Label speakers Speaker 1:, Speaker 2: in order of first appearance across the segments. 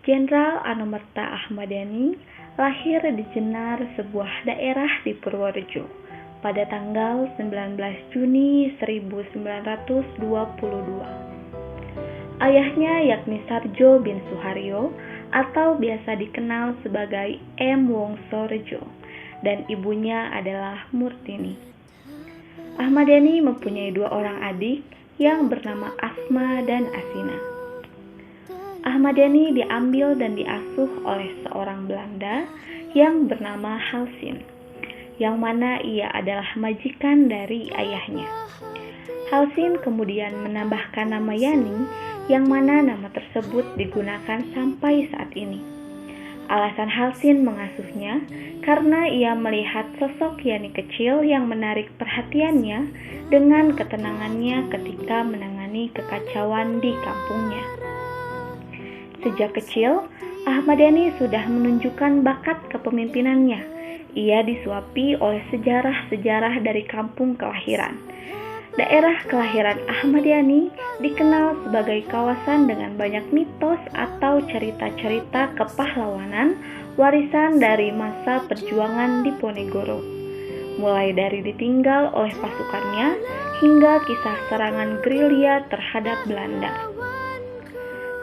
Speaker 1: Jenderal Anomerta Ahmad Yani lahir di Jenar, sebuah daerah di Purworejo, pada tanggal 19 Juni 1922. Ayahnya yakni Sarjo bin Suharyo atau biasa dikenal sebagai M. Wongsorejo, dan ibunya adalah Murtini. Ahmad Yani mempunyai dua orang adik yang bernama Asma dan Asina. Ahmad Yani diambil dan diasuh oleh seorang Belanda yang bernama Halsin, yang mana ia adalah majikan dari ayahnya. Halsin kemudian menambahkan nama Yani, yang mana nama tersebut digunakan sampai saat ini. Alasan Halsin mengasuhnya karena ia melihat sosok Yani kecil yang menarik perhatiannya dengan ketenangannya ketika menangani kekacauan di kampungnya. Sejak kecil, Ahmad Yani sudah menunjukkan bakat kepemimpinannya. Ia disuapi oleh sejarah-sejarah dari kampung kelahiran. Daerah kelahiran Ahmad Yani dikenal sebagai kawasan dengan banyak mitos atau cerita-cerita kepahlawanan warisan dari masa perjuangan Diponegoro, mulai dari ditinggal oleh pasukannya hingga kisah serangan gerilya terhadap Belanda.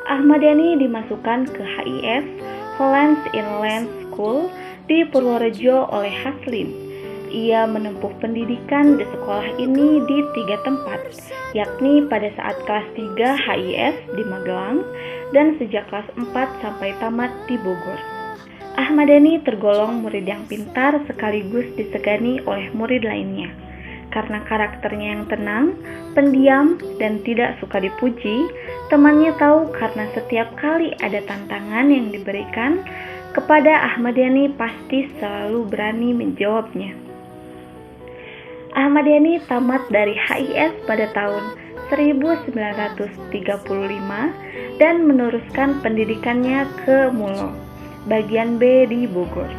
Speaker 1: Ahmad Yani dimasukkan ke HIS, Hollands Inland School, di Purworejo oleh Haslin. Ia menempuh pendidikan di sekolah ini di 3 tempat, yakni pada saat kelas 3 HIS di Magelang dan sejak kelas 4 sampai tamat di Bogor. Ahmad Yani tergolong murid yang pintar sekaligus disegani oleh murid lainnya. Karena karakternya yang tenang, pendiam, dan tidak suka dipuji, temannya tahu karena setiap kali ada tantangan yang diberikan kepada Ahmad Yani pasti selalu berani menjawabnya. Ahmad Yani tamat dari HIS pada tahun 1935 dan meneruskan pendidikannya ke Mulo, bagian B di Bogor.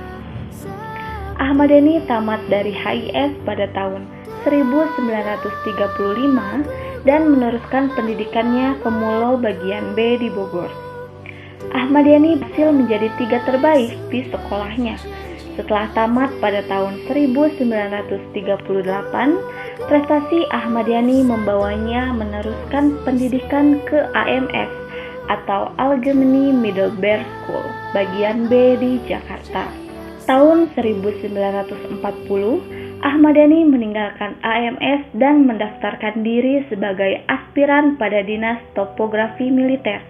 Speaker 1: Ahmad Yani tamat dari HIS pada tahun 1935 dan meneruskan pendidikannya ke Mulo bagian B di Bogor. Ahmad Yani berhasil menjadi 3 terbaik di sekolahnya. Setelah tamat pada tahun 1938, prestasi Ahmad Yani membawanya meneruskan pendidikan ke AMS atau Algemene Middelbare School bagian B di Jakarta. Tahun 1940, Ahmad Yani meninggalkan AMS dan mendaftarkan diri sebagai aspiran pada Dinas Topografi Militer.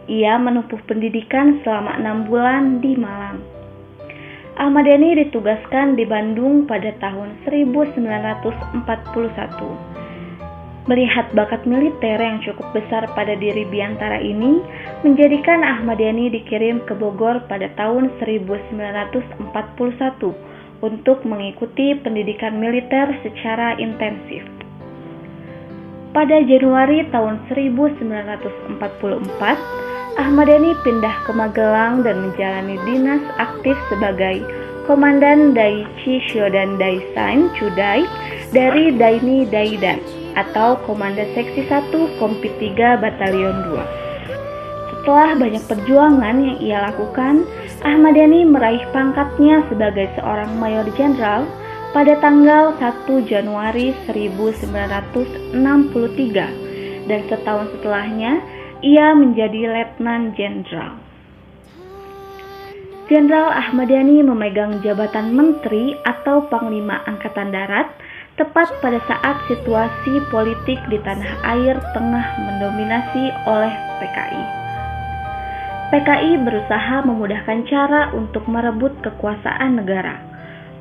Speaker 1: Ia menempuh pendidikan selama 6 bulan di Malang. Ahmad Yani ditugaskan di Bandung pada tahun 1941. Melihat bakat militer yang cukup besar pada diri Biantara ini, menjadikan Ahmad Yani dikirim ke Bogor pada tahun 1941 untuk mengikuti pendidikan militer secara intensif. Pada Januari tahun 1944, Ahmad Yani pindah ke Magelang dan menjalani dinas aktif sebagai Komandan Daichi Shodan Daisan Chudai dari Daini Daidan atau Komandan Seksi 1 Kompi 3 Batalion 2. Setelah banyak perjuangan yang ia lakukan, Ahmad Yani meraih pangkatnya sebagai seorang mayor jenderal pada tanggal 1 Januari 1963 dan setahun setelahnya ia menjadi letnan jenderal. Jenderal Ahmad Yani memegang jabatan menteri atau panglima angkatan darat tepat pada saat situasi politik di tanah air tengah mendominasi oleh PKI. PKI berusaha memudahkan cara untuk merebut kekuasaan negara.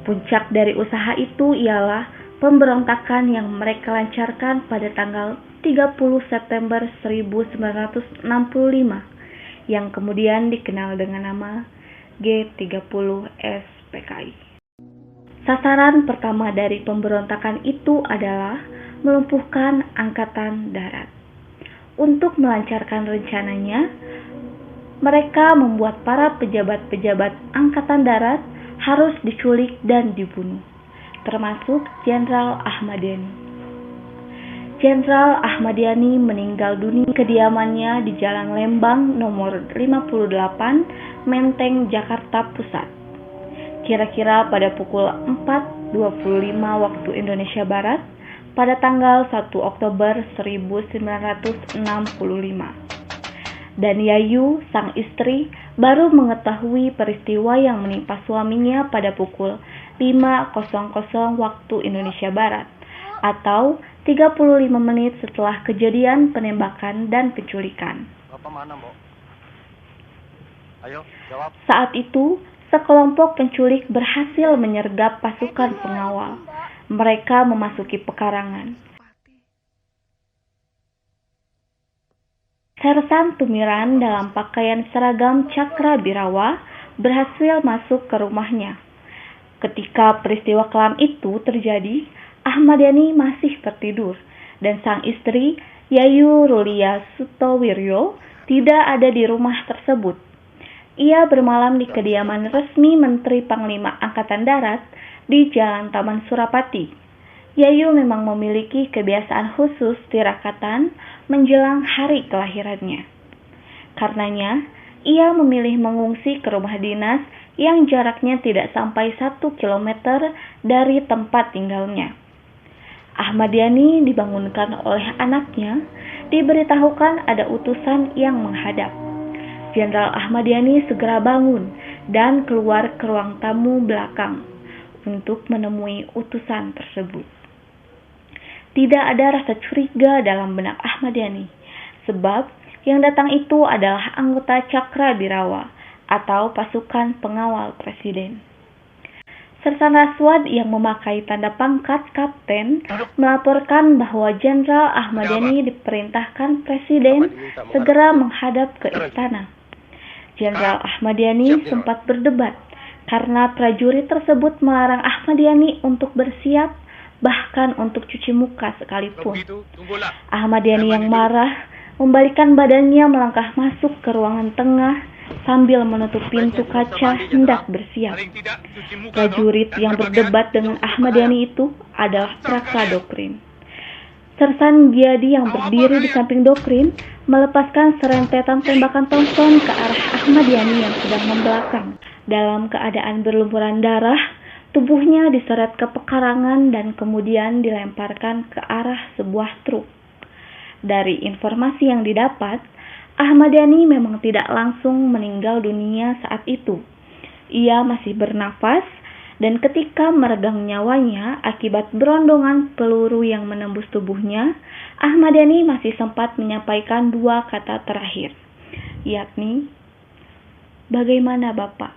Speaker 1: Puncak dari usaha itu ialah pemberontakan yang mereka lancarkan pada tanggal 30 September 1965 yang kemudian dikenal dengan nama G30S PKI. Sasaran pertama dari pemberontakan itu adalah melumpuhkan angkatan darat. Untuk melancarkan rencananya, mereka membuat para pejabat-pejabat angkatan darat harus diculik dan dibunuh, termasuk Jenderal Ahmad Yani. Jenderal Ahmad Yani meninggal dunia di kediamannya di Jalan Lembang nomor 58, Menteng, Jakarta Pusat. Kira-kira pada pukul 4.25 waktu Indonesia Barat pada tanggal 1 Oktober 1965. Dan Yayu, sang istri, baru mengetahui peristiwa yang menimpa suaminya pada pukul 5.00 waktu Indonesia Barat, atau 35 menit setelah kejadian penembakan dan penculikan.
Speaker 2: Bapak mana, Mbok? Ayo, jawab.
Speaker 1: Saat itu, sekelompok penculik berhasil menyergap pasukan pengawal. Mereka memasuki pekarangan. Sersan Tumiran dalam pakaian seragam Cakra Birawa berhasil masuk ke rumahnya. Ketika peristiwa kelam itu terjadi, Ahmad Yani masih tertidur dan sang istri Yayu Rulia Sutowiryo tidak ada di rumah tersebut. Ia bermalam di kediaman resmi Menteri Panglima Angkatan Darat di Jalan Taman Surapati. Yayu memang memiliki kebiasaan khusus tirakatan menjelang hari kelahirannya. Karenanya, ia memilih mengungsi ke rumah dinas yang jaraknya tidak sampai 1 kilometer dari tempat tinggalnya. Ahmad Yani dibangunkan oleh anaknya, diberitahukan ada utusan yang menghadap. Jenderal Ahmad Yani segera bangun dan keluar ke ruang tamu belakang untuk menemui utusan tersebut. Tidak ada rasa curiga dalam benak Ahmad Yani, sebab yang datang itu adalah anggota Cakra Birawa atau pasukan pengawal presiden. Sersan Raswad yang memakai tanda pangkat kapten melaporkan bahwa Jenderal Ahmad Yani diperintahkan presiden segera menghadap ke istana. Jenderal Ahmad Yani sempat berdebat karena prajurit tersebut melarang Ahmad Yani untuk bersiap, bahkan untuk cuci muka sekalipun. Ahmad Yani yang marah membalikkan badannya melangkah masuk ke ruangan tengah sambil menutup pintu kaca hendak bersiap. Prajurit yang berdebat dengan Ahmad Yani itu adalah Praka Dokrin. Sersan Giadi yang berdiri di samping Dokrin melepaskan serentetan tembakan Thompson ke arah Ahmad Yani yang sedang membelakang. Dalam keadaan berlumuran darah, tubuhnya diseret ke pekarangan dan kemudian dilemparkan ke arah sebuah truk. Dari informasi yang didapat, Ahmad Yani memang tidak langsung meninggal dunia saat itu. Ia masih bernafas dan ketika meregang nyawanya akibat berondongan peluru yang menembus tubuhnya, Ahmad Yani masih sempat menyampaikan 2 kata terakhir, yakni, "Bagaimana Bapak?"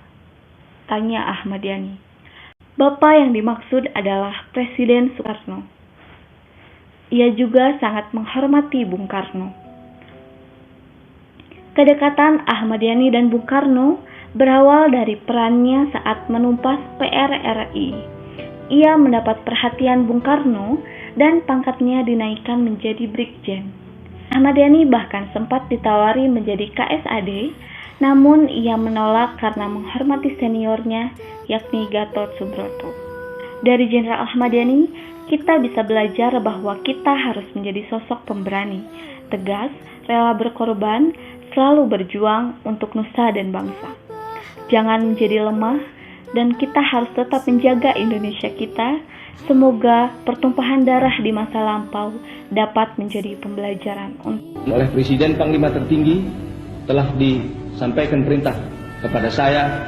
Speaker 1: tanya Ahmad Yani. Bapak yang dimaksud adalah Presiden Soekarno. Ia juga sangat menghormati Bung Karno. Kedekatan Ahmad Yani dan Bung Karno berawal dari perannya saat menumpas PRRI. Ia mendapat perhatian Bung Karno dan pangkatnya dinaikkan menjadi Brigjen. Ahmad Yani bahkan sempat ditawari menjadi KSAD, namun ia menolak karena menghormati seniornya, yakni Gatot Subroto. Dari Jenderal Ahmad Yani, kita bisa belajar bahwa kita harus menjadi sosok pemberani, tegas, rela berkorban, selalu berjuang untuk nusa dan bangsa. Jangan menjadi lemah, dan kita harus tetap menjaga Indonesia kita. Semoga pertumpahan darah di masa lampau dapat menjadi pembelajaran.
Speaker 3: Oleh Presiden Panglima Tertinggi telah disampaikan perintah kepada saya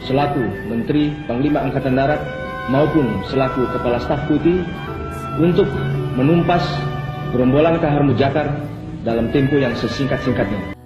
Speaker 3: selaku Menteri Panglima Angkatan Darat maupun selaku Kepala Staf Putih untuk menumpas gerombolan Kahar Mujakar dalam tempo yang sesingkat-singkatnya.